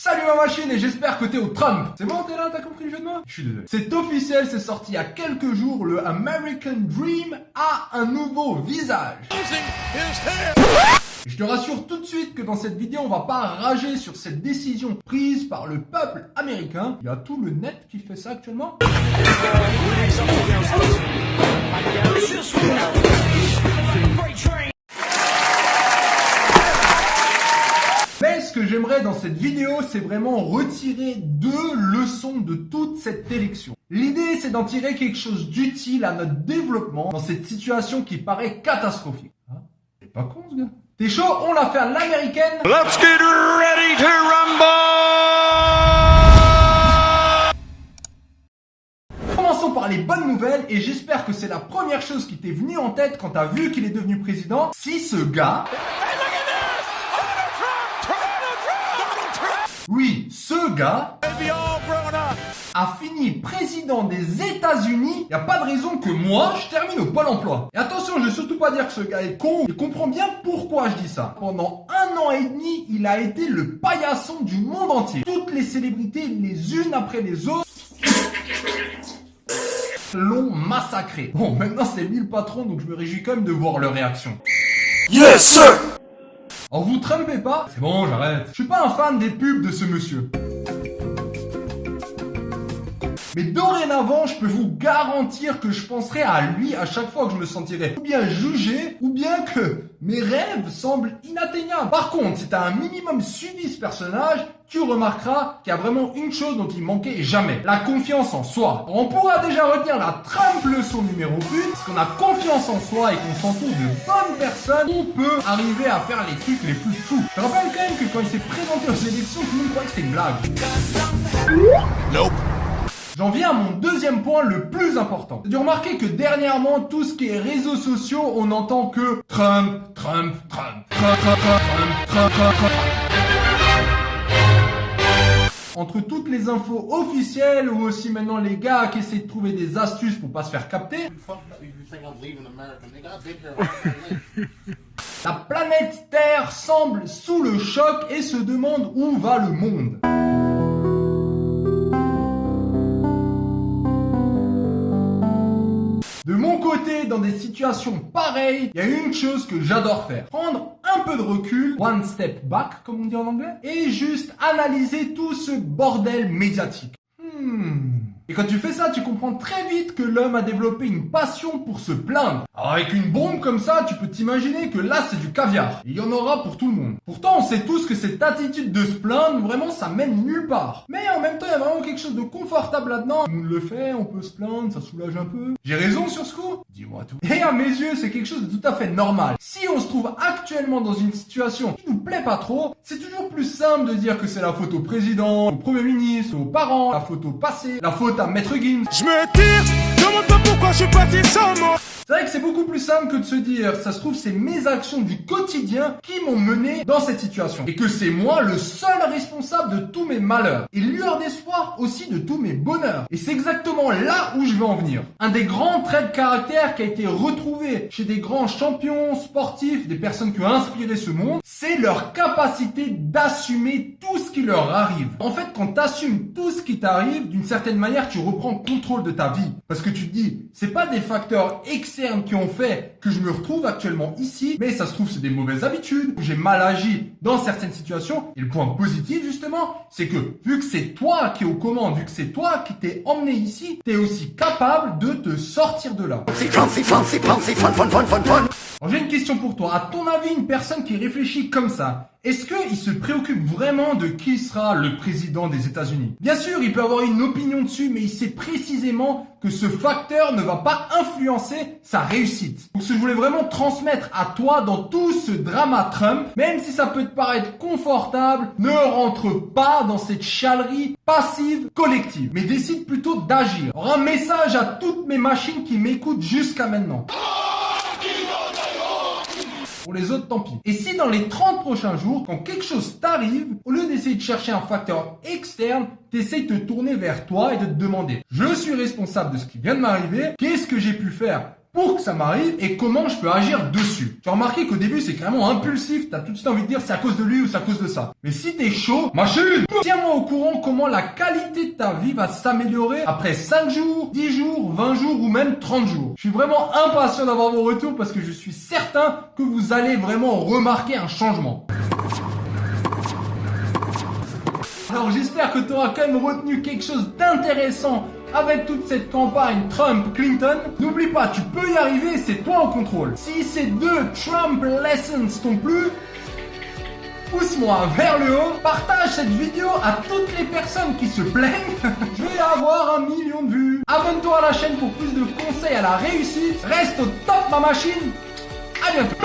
Salut ma machine et j'espère que t'es au Trump. C'est bon, t'es là, t'as compris le jeu de mots? Je suis désolé. C'est officiel, c'est sorti il y a quelques jours, le American Dream a un nouveau visage. Je te rassure tout de suite que dans cette vidéo, on va pas rager sur cette décision prise par le peuple américain. Il y a tout le net qui fait ça actuellement. Mais ce que j'aimerais dans cette vidéo, c'est vraiment retirer 2 leçons de toute cette élection. L'idée, c'est d'en tirer quelque chose d'utile à notre développement dans cette situation qui paraît catastrophique. Hein? C'est pas con ce gars. T'es chaud? On l'a fait à l'américaine. Let's get ready to rumble! Commençons par les bonnes nouvelles et j'espère que c'est la première chose qui t'est venue en tête quand t'as vu qu'il est devenu président. Si ce gars... Oui, ce gars a fini président des États-Unis. Y a pas de raison que moi, je termine au Pôle emploi. Et attention, je veux surtout pas dire que ce gars est con. Il comprend bien pourquoi je dis ça. Pendant 1 an et demi, il a été le paillasson du monde entier. Toutes les célébrités, les unes après les autres, l'ont massacré. Bon, maintenant c'est lui le patron, donc je me réjouis quand même de voir leur réaction. Yes, sir! Alors vous trompez pas? C'est bon, j'arrête. Je suis pas un fan des pubs de ce monsieur. Mais dorénavant, je peux vous garantir que je penserai à lui à chaque fois que je me sentirai ou bien jugé, ou bien que mes rêves semblent inatteignables. Par contre, si t'as un minimum suivi ce personnage, tu remarqueras qu'il y a vraiment une chose dont il manquait jamais. La confiance en soi. Alors, on pourra déjà retenir la Trump leçon numéro 1, parce qu'on a confiance en soi et qu'on s'entoure de bonnes personnes, on peut arriver à faire les trucs les plus fous. Je te rappelle quand même que quand il s'est présenté aux élections, tout le monde croyait que c'était une blague. Nope. J'en viens à mon deuxième point le plus important. J'ai dû remarquer que dernièrement, tout ce qui est réseaux sociaux, on n'entend que Trump, Trump, Trump, Trump, Trump, Trump, Trump, Trump, Trump. Entre toutes les infos officielles ou aussi maintenant les gars qui essaient de trouver des astuces pour pas se faire capter, la planète Terre semble sous le choc et se demande où va le monde. De mon côté, dans des situations pareilles, il y a une chose que j'adore faire. Prendre un peu de recul, one step back, comme on dit en anglais, et juste analyser tout ce bordel médiatique. Et quand tu fais ça, tu comprends très vite que l'homme a développé une passion pour se plaindre. Alors avec une bombe comme ça, tu peux t'imaginer que là, c'est du caviar. Il y en aura pour tout le monde. Pourtant, on sait tous que cette attitude de se plaindre, vraiment, ça mène nulle part. Mais en même temps, il y a vraiment quelque chose de confortable là-dedans. Tout le monde le fait, on peut se plaindre, ça soulage un peu. J'ai raison sur ce coup? Dis-moi tout. Et à mes yeux, c'est quelque chose de tout à fait normal. Si on se trouve actuellement dans une situation qui nous plaît pas trop, c'est toujours plus simple de dire que c'est la faute au président, au premier ministre, aux parents, la faute au passé, la faute à Maître Gims. Je me tire, demande pas pourquoi je suis parti sans moi. C'est vrai que c'est beaucoup plus simple que de se dire, ça se trouve c'est mes actions du quotidien qui m'ont mené dans cette situation. Et que c'est moi le seul responsable de tous mes malheurs. Et lueur d'espoir aussi de tous mes bonheurs. Et c'est exactement là où je veux en venir. Un des grands traits de caractère qui a été retrouvé chez des grands champions sportifs, des personnes qui ont inspiré ce monde, c'est leur capacité d'assumer tout ce qui leur arrive. En fait, quand tu assumes tout ce qui t'arrive, d'une certaine manière, tu reprends le contrôle de ta vie. Parce que tu te dis, c'est pas des facteurs externes qui ont fait que je me retrouve actuellement ici, mais ça se trouve c'est des mauvaises habitudes, j'ai mal agi dans certaines situations, et le point positif justement, c'est que vu que c'est toi qui es aux commandes, vu que c'est toi qui t'es emmené ici, t'es aussi capable de te sortir de là. Alors j'ai une question pour toi, à ton avis une personne qui réfléchit comme ça, est-ce qu'il se préoccupe vraiment de qui sera le président des États-Unis? Bien sûr, il peut avoir une opinion dessus, mais il sait précisément que ce facteur ne va pas influencer sa réussite. Donc ce que je voulais vraiment transmettre à toi dans tout ce drama Trump, même si ça peut te paraître confortable, ne rentre pas dans cette chialerie passive collective, mais décide plutôt d'agir. Alors un message à toutes mes machines qui m'écoutent jusqu'à maintenant. Pour les autres, tant pis. Et si dans les 30 prochains jours, quand quelque chose t'arrive, au lieu d'essayer de chercher un facteur externe, t'essayes de te tourner vers toi et de te demander, je suis responsable de ce qui vient de m'arriver, qu'est-ce que j'ai pu faire pour que ça m'arrive et comment je peux agir dessus. Tu as remarqué qu'au début c'est carrément impulsif, t'as tout de suite envie de dire c'est à cause de lui ou c'est à cause de ça. Mais si t'es chaud, machine, tiens-moi au courant comment la qualité de ta vie va s'améliorer après 5 jours, 10 jours, 20 jours ou même 30 jours. Je suis vraiment impatient d'avoir vos retours parce que je suis certain que vous allez vraiment remarquer un changement. Alors j'espère que tu auras quand même retenu quelque chose d'intéressant avec toute cette campagne Trump-Clinton. N'oublie pas, tu peux y arriver, c'est toi au contrôle. Si ces 2 Trump lessons t'ont plu, pousse-moi vers le haut, partage cette vidéo à toutes les personnes qui se plaignent. Je vais avoir 1 million de vues. Abonne-toi à la chaîne pour plus de conseils à la réussite. Reste au top ma machine. À bientôt.